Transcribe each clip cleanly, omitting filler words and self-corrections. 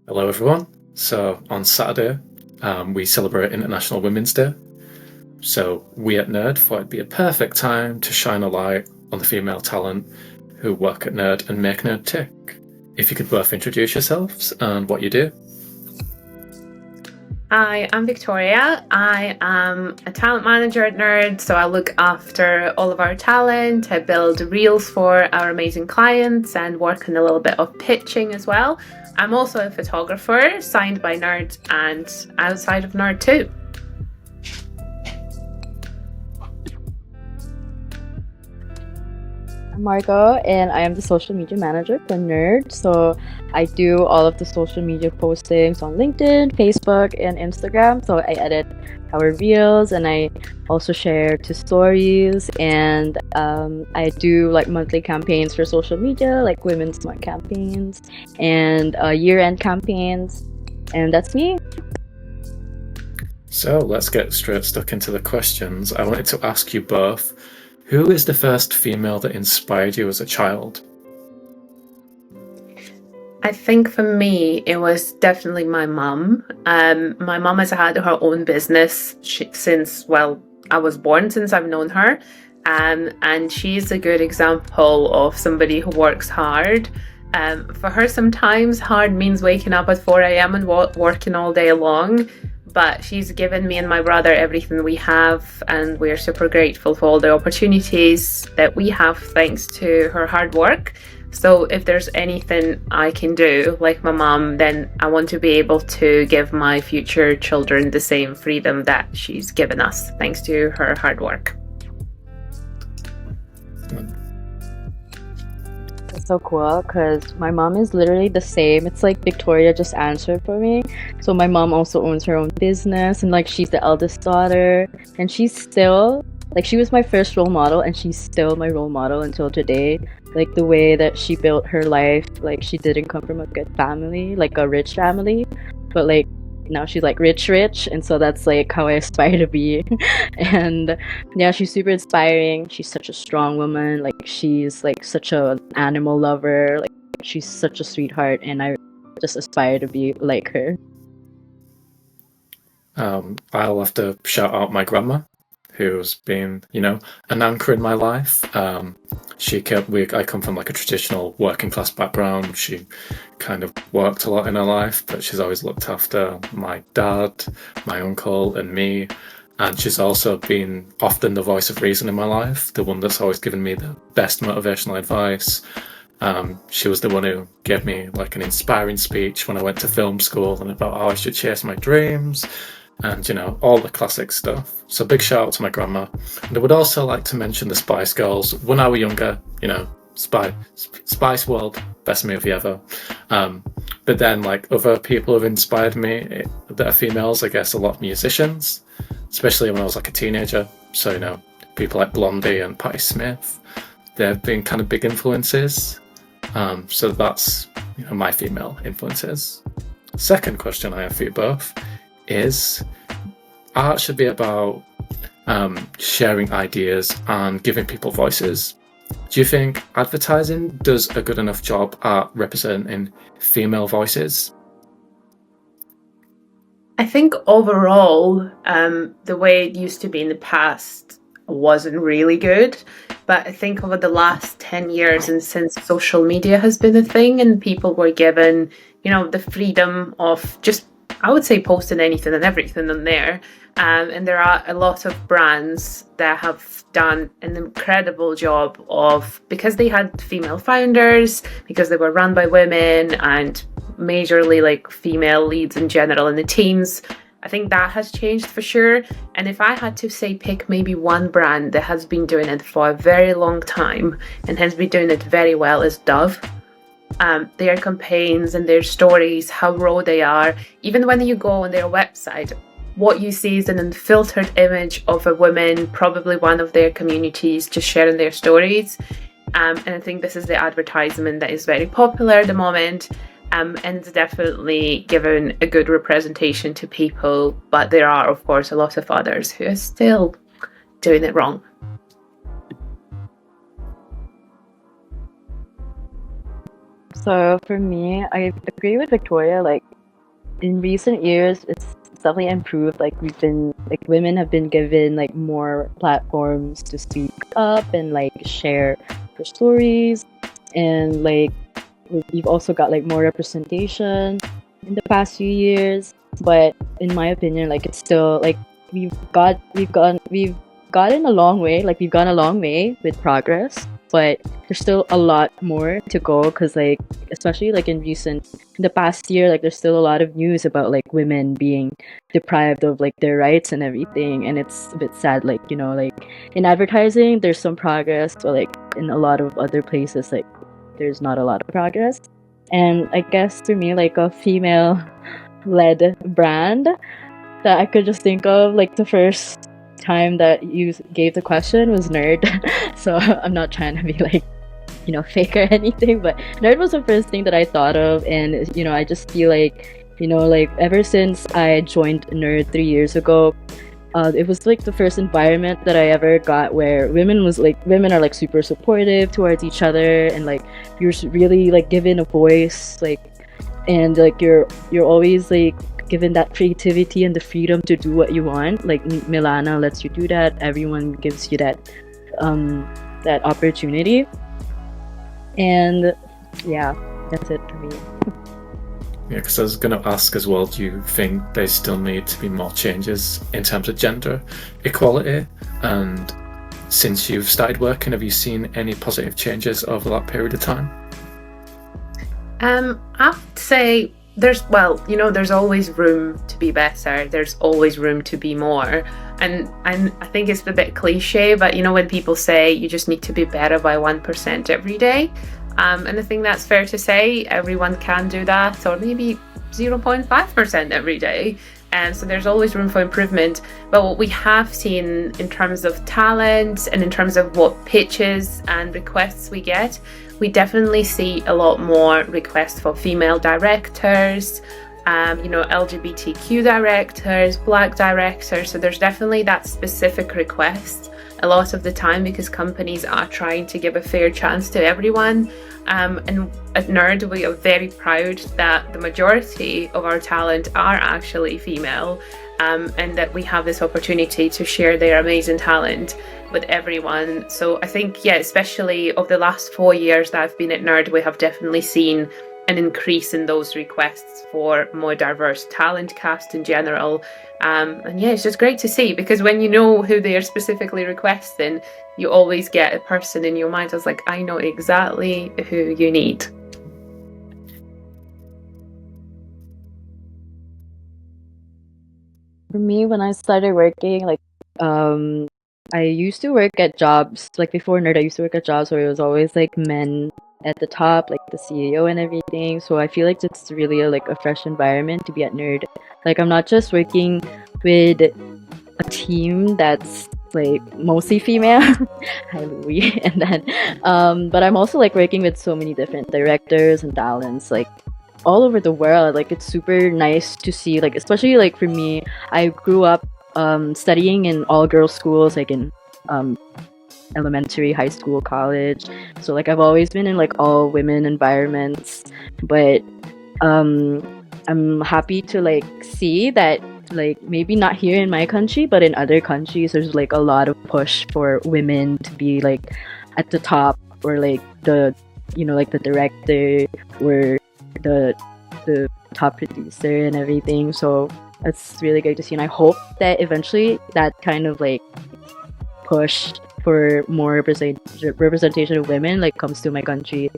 Hello, everyone. So on Saturday, we celebrate International Women's Day. So we at Nerd thought it'd be a perfect time to shine a light on the female talent who work at Nerd and make Nerd tick. If you could both introduce yourselves and what you do. Hi, I'm Viktoriia. I am a talent manager at Nerd, so I look after all of our talent. I build reels for our amazing clients and work on a little bit of pitching as well. I'm also a photographer, signed by Nerd and outside of Nerd too. I'm Margaux, and I am the social media manager for Nerd. So I do all of the social media postings on LinkedIn, Facebook, and Instagram. So I edit our reels, and I also share to stories, and I do like monthly campaigns for social media, like Women's Month campaigns and year-end campaigns, and that's me. So let's get straight stuck into the questions. I wanted to ask you both, who is the first female that inspired you as a child? I think for me, it was definitely my mum. My mum has had her own business since, well, I was born, since I've known her. And she's a good example of somebody who works hard. For her, sometimes hard means waking up at 4 a.m. and working all day long. But she's given me and my brother everything we have, and we're super grateful for all the opportunities that we have thanks to her hard work. So if there's anything I can do, like my mom, then I want to be able to give my future children the same freedom that she's given us thanks to her hard work. It's so cool because my mom is literally the same. It's like Viktoriia just answered for me. So my mom also owns her own business, and like she's the eldest daughter, and she's still like she was my first role model, and she's still my role model until today. Like the way that she built her life, like she didn't come from a good family, like a rich family, but like now she's like rich, and so that's like how I aspire to be. And yeah, she's super inspiring. She's such a strong woman. Like she's like such an animal lover. Like she's such a sweetheart, and I just aspire to be like her. I'll have to shout out my grandma, who's been, an anchor in my life. I come from like a traditional working class background. She kind of worked a lot in her life, but she's always looked after my dad, my uncle, and me. And she's also been often the voice of reason in my life, the one that's always given me the best motivational advice. She was the one who gave me like an inspiring speech when I went to film school and about how I should chase my dreams and all the classic stuff. So big shout out to my grandma. And I would also like to mention the Spice Girls. When I was younger, Spice World, best movie ever. But then like other people have inspired me that are females. I guess a lot of musicians, especially when I was like a teenager. So people like Blondie and Patti Smith, they've been kind of big influences. So that's my female influences. Second question I have for you both is, art should be about sharing ideas and giving people voices. Do you think advertising does a good enough job at representing female voices? I think overall, the way it used to be in the past wasn't really good. But I think over the last 10 years, and since social media has been a thing and people were given, the freedom of just, I would say, posting anything and everything on there. And there are a lot of brands that have done an incredible job of, because they had female founders, because they were run by women and majorly like female leads in general in the teams. I think that has changed for sure. And if I had to say pick maybe one brand that has been doing it for a very long time and has been doing it very well, is Dove. Their campaigns and their stories, how raw they are. Even when you go on their website, what you see is an unfiltered image of a woman, probably one of their communities, just sharing their stories. And I think this is the advertisement that is very popular at the moment. And it's definitely given a good representation to people, but there are, of course, a lot of others who are still doing it wrong. So for me, I agree with Victoria. Like in recent years, it's definitely improved. Like women have been given like more platforms to speak up and like share their stories, and like we've also got like more representation in the past few years. But in my opinion, like it's still like we've gotten a long way. Like we've gone a long way with progress, but there's still a lot more to go. Because like especially like in the past year, like there's still a lot of news about like women being deprived of like their rights and everything, and it's a bit sad. Like like in advertising, there's some progress, but like in a lot of other places, like there's not a lot of progress. And I guess for me, like a female led brand that I could just think of, like the first time that you gave the question was Nerd. So I'm not trying to be like, fake or anything, but Nerd was the first thing that I thought of. And, I just feel like, like ever since I joined Nerd 3 years ago, it was like the first environment that I ever got where women are like super supportive towards each other, and like you're really like given a voice, like, and like you're always like given that creativity and the freedom to do what you want. Like Milana lets you do that. Everyone gives you that opportunity. And yeah, that's it for me. Yeah, because I was going to ask as well, do you think there still need to be more changes in terms of gender equality? And since you've started working, have you seen any positive changes over that period of time? I would say there's always room to be better. There's always room to be more. And I think it's a bit cliche, but when people say you just need to be better by 1% every day, and I think that's fair to say. Everyone can do that, or maybe 0.5% every day. And so there's always room for improvement. But what we have seen in terms of talent and in terms of what pitches and requests we get, we definitely see a lot more requests for female directors, LGBTQ directors, Black directors. So there's definitely that specific request a lot of the time, because companies are trying to give a fair chance to everyone. And at Nerd, we are very proud that the majority of our talent are actually female, and that we have this opportunity to share their amazing talent with everyone. So I think, especially of the last 4 years that I've been at Nerd, we have definitely seen an increase in those requests for more diverse talent cast in general. And it's just great to see, because when you know who they are specifically requesting, you always get a person in your mind that's like, I know exactly who you need. For me, when I started working, like I used to work at jobs, like before Nerd, I used to work at jobs where it was always like men at the top, like the CEO and everything. So I feel like it's really a fresh environment to be at Nerd. Like I'm not just working with a team that's like mostly female. Hi Louie. And then but I'm also like working with so many different directors and talents like all over the world. Like it's super nice to see, like especially like for me, I grew up studying in all girls schools, like in elementary, high school, college. So like I've always been in like all women environments, but I'm happy to like see that like maybe not here in my country, but in other countries there's like a lot of push for women to be like at the top, or like the like the director or the top producer and everything. So it's really great to see, and I hope that eventually that kind of like push for more representation of women like comes to my country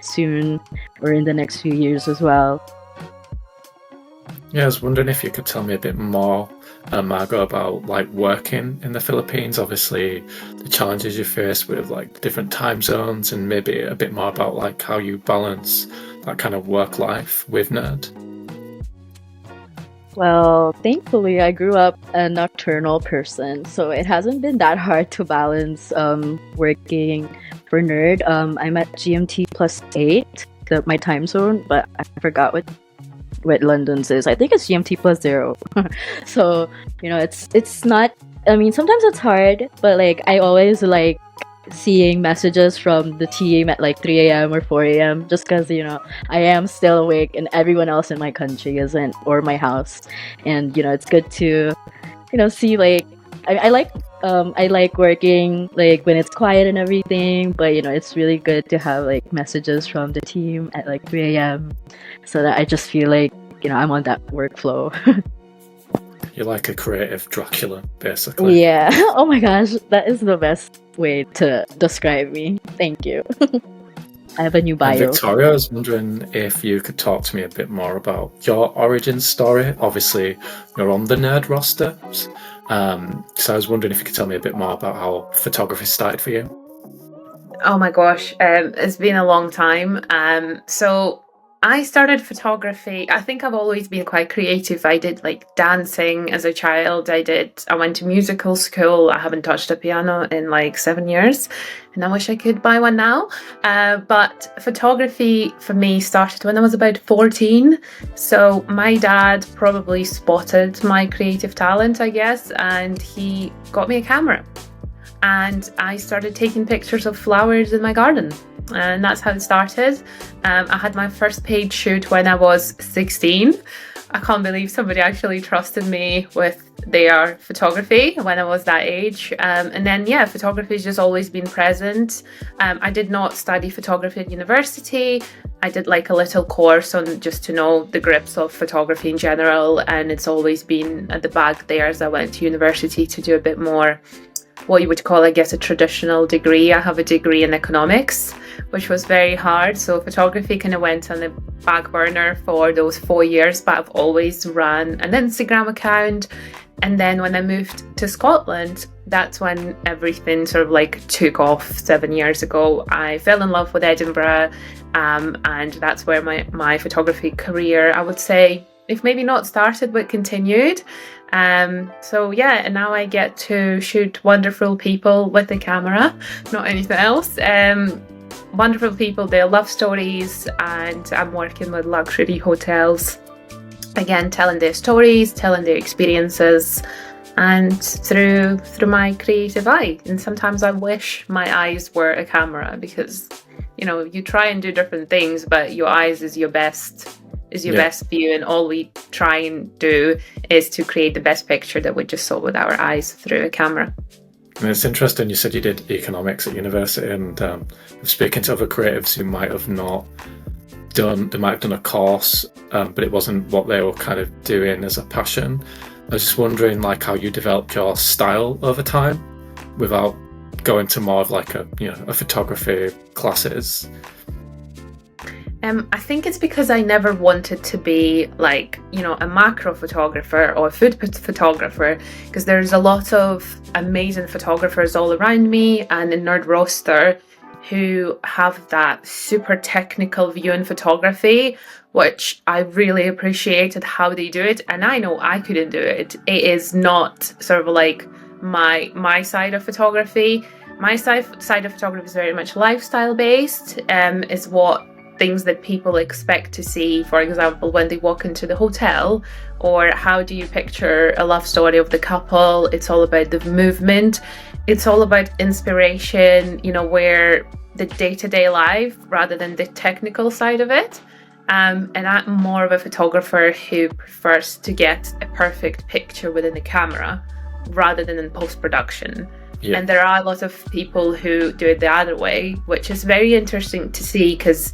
soon, or in the next few years as well. Yeah, I was wondering if you could tell me a bit more, Margaux, about like working in the Philippines. Obviously, the challenges you face with like different time zones, and maybe a bit more about like how you balance that kind of work life with Nerd. Well, thankfully, I grew up a nocturnal person, so it hasn't been that hard to balance working for Nerd. I'm at GMT +8, my time zone, but I forgot what London's is. I think it's GMT +0. So, it's not. I mean, sometimes it's hard, but like I always like seeing messages from the team at like 3 a.m. or 4 a.m. just because, you know, I am still awake and everyone else in my country isn't, or my house. And, you know, it's good to, you know, see like, I like working like when it's quiet and everything, but you know, it's really good to have like messages from the team at like 3 a.m. so that I just feel like, you know, I'm on that workflow. You're like a creative Dracula, basically. Yeah. Oh my gosh, that is the best way to describe me. Thank you. I have a new bio. And Viktoriia, I was wondering if you could talk to me a bit more about your origin story. Obviously, you're on the nerd roster. So I was wondering if you could tell me a bit more about how photography started for you. Oh my gosh, it's been a long time. So I started photography. I think I've always been quite creative. I did like dancing as a child. I went to musical school. I haven't touched a piano in like 7 years, and I wish I could buy one now. But photography for me started when I was about 14. So my dad probably spotted my creative talent, I guess, and he got me a camera. And I started taking pictures of flowers in my garden. And that's how it started. I had my first paid shoot when I was 16. I can't believe somebody actually trusted me with their photography when I was that age. And then, yeah, photography has just always been present. I did not study photography at university. I did like a little course on just to know the grips of photography in general. And it's always been at the back there as I went to university to do a bit more what you would call, I guess, a traditional degree. I have a degree in economics, which was very hard. So photography kind of went on the back burner for those 4 years, but I've always run an Instagram account. And then when I moved to Scotland, that's when everything sort of like took off 7 years ago. I fell in love with Edinburgh, and that's where my photography career, I would say, if maybe not started, but continued. So yeah, and now I get to shoot wonderful people with the camera, not anything else. Wonderful people, their love stories, and I'm working with luxury hotels, again, telling their stories, telling their experiences, and through my creative eye. And sometimes I wish my eyes were a camera, because, you know, you try and do different things, but your eyes is your best view, and all we try and do is to create the best picture that we just saw with our eyes through a camera. And it's interesting, you said you did economics at university, and speaking to other creatives who might have done a course, but it wasn't what they were kind of doing as a passion. I was just wondering like how you developed your style over time without going to more of like a photography classes. I think it's because I never wanted to be like, you know, a macro photographer or a food photographer, because there's a lot of amazing photographers all around me and in Nerd Roster who have that super technical view in photography, which I really appreciated how they do it. And I know I couldn't do it. It is not sort of like my side of photography. My side of photography is very much lifestyle based, is what things that people expect to see, for example, when they walk into the hotel, or how do you picture a love story of the couple. It's all about the movement, it's all about inspiration, you know, where the day-to-day life rather than the technical side of it. And I'm more of a photographer who prefers to get a perfect picture within the camera rather than in post-production. Yeah. And there are a lot of people who do it the other way, which is very interesting to see, because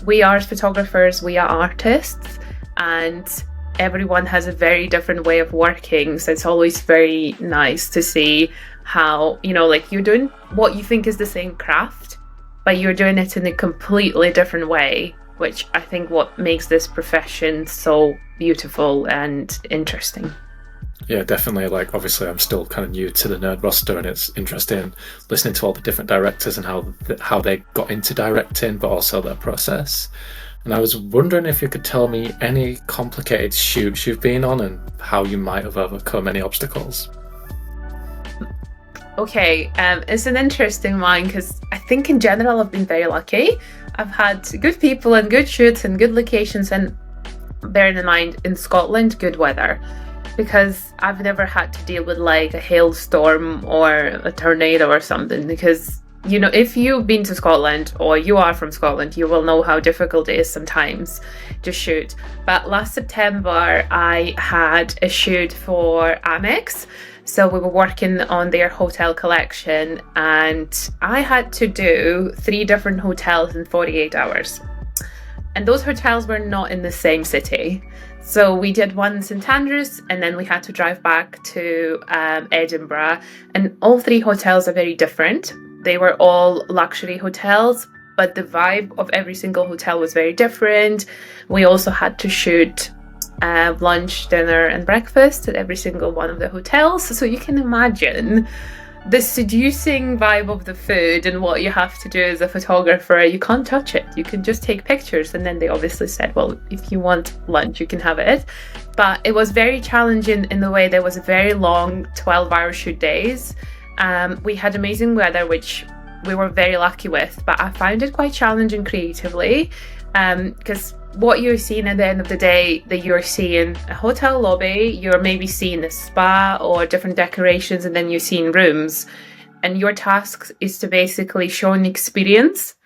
we are photographers, we are artists, and everyone has a very different way of working. So it's always very nice to see how, you know, like you're doing what you think is the same craft, but you're doing it in a completely different way, which I think what makes this profession so beautiful and interesting. Yeah, definitely. Like, obviously, I'm still kind of new to the Nerd Roster, and it's interesting listening to all the different directors and how they got into directing, but also their process. And I was wondering if you could tell me any complicated shoots you've been on and how you might have overcome any obstacles. Okay, it's an interesting one, because I think in general I've been very lucky. I've had good people and good shoots and good locations, and bearing in mind, in Scotland, good weather. Because I've never had to deal with like a hailstorm or a tornado or something, because you know, if you've been to Scotland or you are from Scotland, you will know how difficult it is sometimes to shoot. But last September, I had a shoot for Amex. So we were working on their hotel collection, and I had to do 3 different hotels in 48 hours. And those hotels were not in the same city. So we did one in St Andrews, and then we had to drive back to Edinburgh. And all 3 hotels are very different. They were all luxury hotels, but the vibe of every single hotel was very different. We also had to shoot lunch, dinner, and breakfast at every single one of the hotels. So you can imagine the seducing vibe of the food and what you have to do as a photographer. You can't touch it. You can just take pictures. And then they obviously said, well, if you want lunch, you can have it. But it was very challenging in the way there was a very long 12-hour shoot days. We had amazing weather, which we were very lucky with, but I found it quite challenging creatively, because what you're seeing at the end of the day, that you're seeing a hotel lobby, you're maybe seeing a spa or different decorations, and then you're seeing rooms. And your task is to basically show an experience.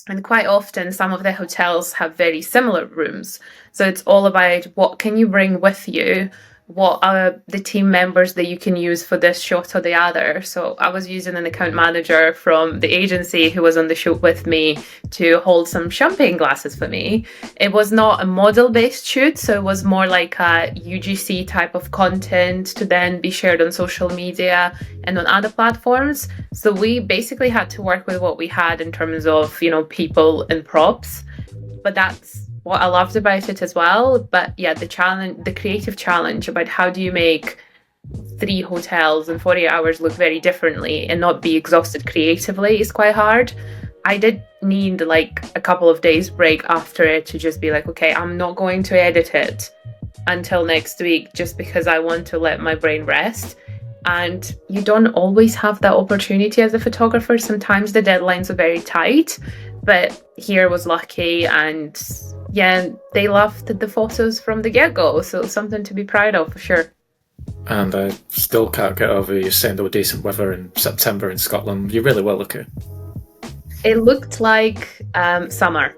And quite often, some of the hotels have very similar rooms. So it's all about what can you bring with you? What are the team members that you can use for this shot or the other? So I was using an account manager from the agency who was on the shoot with me to hold some champagne glasses for me. It was not a model-based shoot, so it was more like a UGC type of content to then be shared on social media and on other platforms. So we basically had to work with what we had in terms of, you know, people and props. But that's what I loved about it as well. But yeah, the creative challenge about how do you make 3 hotels in 48 hours look very differently and not be exhausted creatively is quite hard. I did need like a couple of days break after it to just be like, okay, I'm not going to edit it until next week just because I want to let my brain rest. And you don't always have that opportunity as a photographer. Sometimes the deadlines are very tight, but here was lucky, and yeah, they loved the photos from the get-go, so something to be proud of for sure. And I still can't get over you saying there were decent weather in September in Scotland. You really were lucky. It looked like summer.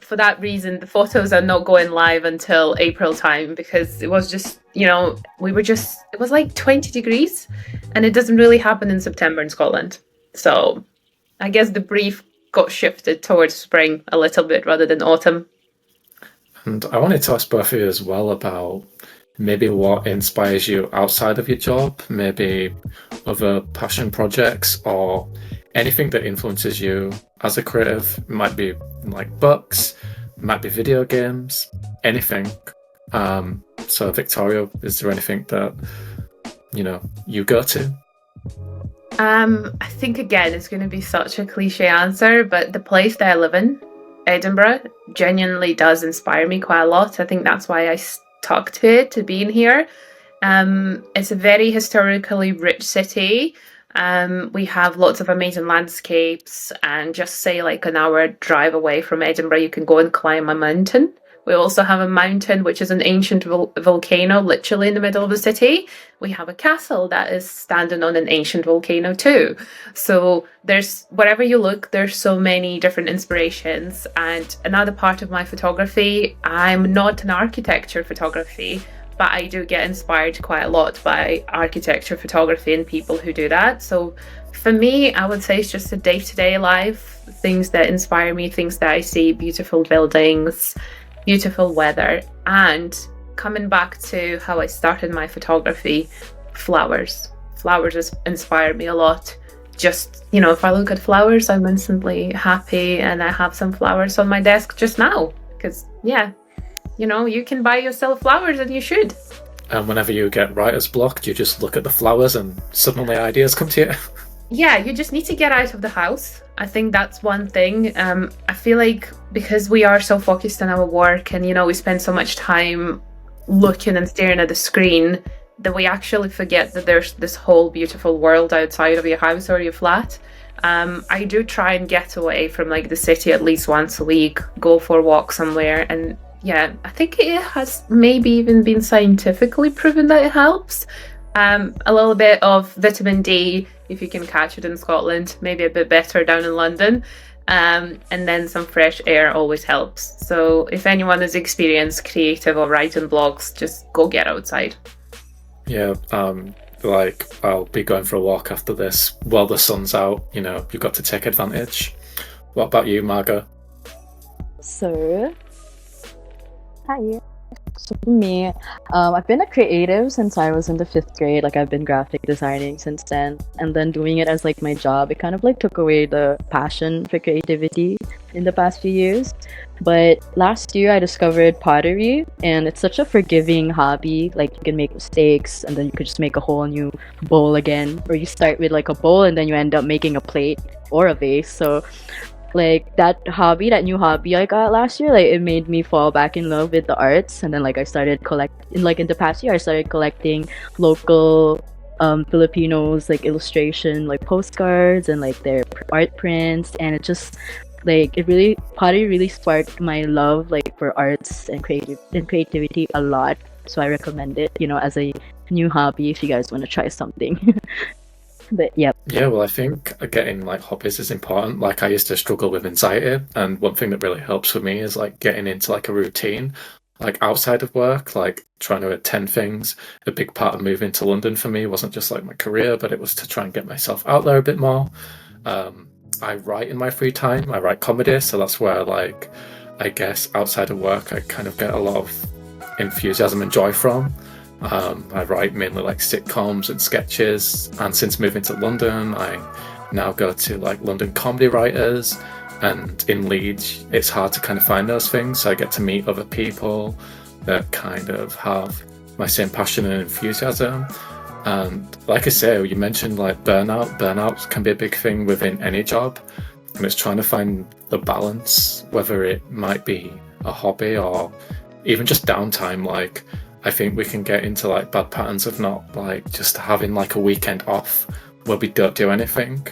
For that reason, the photos are not going live until April time, because it was just, you know, it was like 20 degrees, and it doesn't really happen in September in Scotland. So I guess the brief got shifted towards spring a little bit rather than autumn. And I wanted to ask both of you as well about maybe what inspires you outside of your job, maybe other passion projects or anything that influences you as a creative. It might be like books, it might be video games, anything. So Viktoriia, is there anything that, you know, you go to? I think again it's going to be such a cliche answer, but the place that I live in, Edinburgh, genuinely does inspire me quite a lot. I think that's why I stuck to it, to being here. It's a very historically rich city. We have lots of amazing landscapes, and just say like an hour drive away from Edinburgh, you can go and climb a mountain. We also have a mountain which is an ancient volcano literally in the middle of the city. We have a castle that is standing on an ancient volcano too. So there's, wherever you look, there's so many different inspirations. And another part of my photography, I'm not an architecture photography, but I do get inspired quite a lot by architecture photography and people who do that. So for me, I would say it's just a day-to-day life, things that inspire me, things that I see, beautiful buildings, beautiful weather, and coming back to how I started my photography, flowers. Flowers inspire me a lot. Just, you know, if I look at flowers, I'm instantly happy, and I have some flowers on my desk just now, because, yeah, you know, you can buy yourself flowers, and you should. And whenever you get writer's block, you just look at the flowers and suddenly ideas come to you. Yeah, you just need to get out of the house. I think that's one thing. I feel like because we are so focused on our work, and, you know, we spend so much time looking and staring at the screen, that we actually forget that there's this whole beautiful world outside of your house or your flat. I do try and get away from like the city at least once a week, go for a walk somewhere, and yeah, I think it has maybe even been scientifically proven that it helps. A little bit of vitamin D if you can catch it in Scotland, maybe a bit better down in London. And then some fresh air always helps. So if anyone has experienced creative or writing blogs, just go get outside. Yeah, like I'll be going for a walk after this while the sun's out. You know, you've got to take advantage. What about you, Margaux? So, hi. So for me, I've been a creative since I was in the 5th grade. Like I've been graphic designing since then, and then doing it as like my job. It kind of like took away the passion for creativity in the past few years. But last year I discovered pottery, and it's such a forgiving hobby. Like you can make mistakes, and then you could just make a whole new bowl again, or you start with like a bowl and then you end up making a plate or a vase. So like that new hobby I got last year, like it made me fall back in love with the arts. And then like I started in the past year I started collecting local Filipinos like illustration, like postcards and like their art prints. And it just like pottery really sparked my love like for arts and creativity a lot. So I recommend it, as a new hobby if you guys want to try something. But yeah, well, I think getting like hobbies is important. Like I used to struggle with anxiety, and one thing that really helps for me is like getting into like a routine, like outside of work, like trying to attend things. A big part of moving to London for me wasn't just like my career, but it was to try and get myself out there a bit more. I write in my free time. I write comedy, so that's where like I guess outside of work I kind of get a lot of enthusiasm and joy from. I write mainly like sitcoms and sketches, and since moving to London I now go to like London comedy writers, and in Leeds it's hard to kind of find those things, so I get to meet other people that kind of have my same passion and enthusiasm. And like I say, you mentioned like burnout can be a big thing within any job, and it's trying to find the balance, whether it might be a hobby or even just downtime. Like I think we can get into like bad patterns of not like just having like a weekend off where we don't do anything.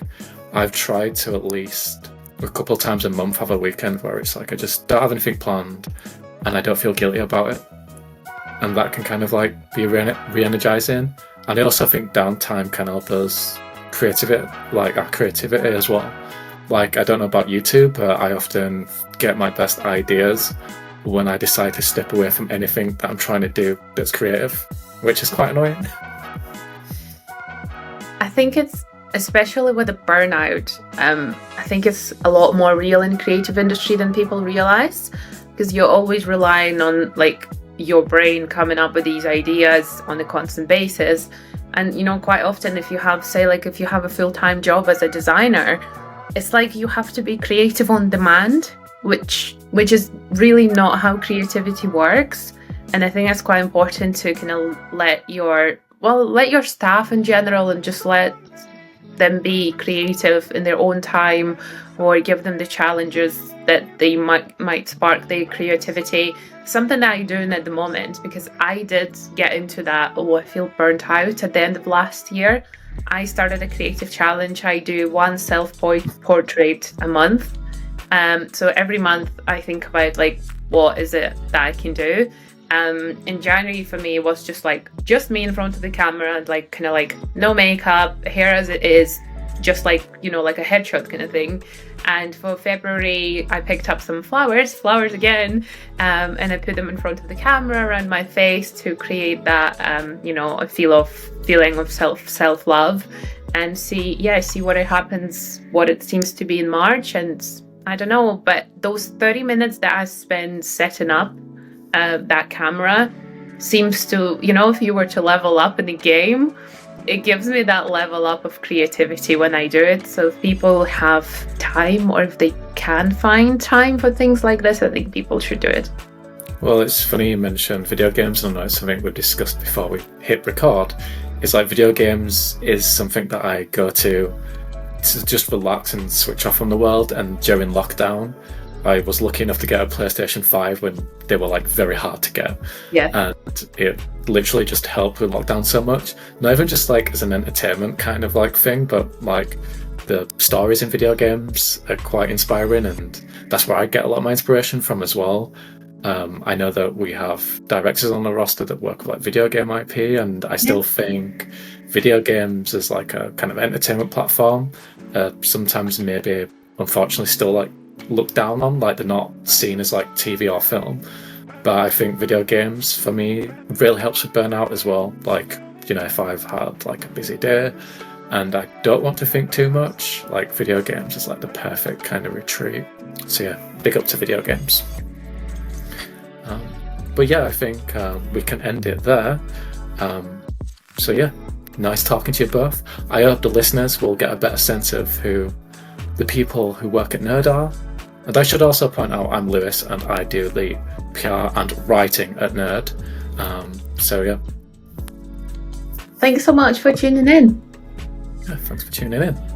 I've tried to at least a couple times a month have a weekend where it's like I just don't have anything planned and I don't feel guilty about it, and that can kind of like be re-energizing. And I also think downtime can help us our creativity as well. Like I don't know about you two, but I often get my best ideas when I decide to step away from anything that I'm trying to do that's creative, which is quite annoying. I think it's, especially with the burnout, I think it's a lot more real in creative industry than people realize, because you're always relying on like your brain coming up with these ideas on a constant basis. And quite often if you have a full-time job as a designer, it's like you have to be creative on demand, which is really not how creativity works. And I think that's quite important to kind of let your staff in general and just let them be creative in their own time, or give them the challenges that they might spark their creativity. Something that I'm doing at the moment, because I did get into that, I feel burnt out at the end of last year. I started a creative challenge. I do one self-portrait a month. So every month I think about like, what is it that I can do? In January for me it was just me in front of the camera, and like kind of like no makeup, hair as it is, just like like a headshot kind of thing. And for February I picked up some flowers again, and I put them in front of the camera around my face to create that a feeling of self-love, and see what it seems to be in March. And I don't know, but those 30 minutes that I spend setting up that camera seems to, if you were to level up in the game, it gives me that level up of creativity when I do it. So if people have time, or if they can find time for things like this, I think people should do it. Well, it's funny you mentioned video games, and I know it's something we've discussed before we hit record. It's like video games is something that I go to just relax and switch off from the world. And during lockdown I was lucky enough to get a PlayStation 5 when they were like very hard to get. Yeah. And it literally just helped with lockdown so much. Not even just like as an entertainment kind of like thing, but like the stories in video games are quite inspiring, and that's where I get a lot of my inspiration from as well. I know that we have directors on the roster that work with like video game IP, and I still think video games as like a kind of entertainment platform sometimes maybe unfortunately still like looked down on, like they're not seen as like TV or film. But I think video games for me really helps with burnout as well. Like, you know, if I've had like a busy day and I don't want to think too much, like video games is like the perfect kind of retreat. So yeah, big up to video games. But yeah, I think we can end it there. So yeah, nice talking to you both. I hope the listeners will get a better sense of who the people who work at Nerd are. And I should also point out I'm Lewis and I do the PR and writing at Nerd. So yeah. Thanks so much for tuning in. Yeah, thanks for tuning in.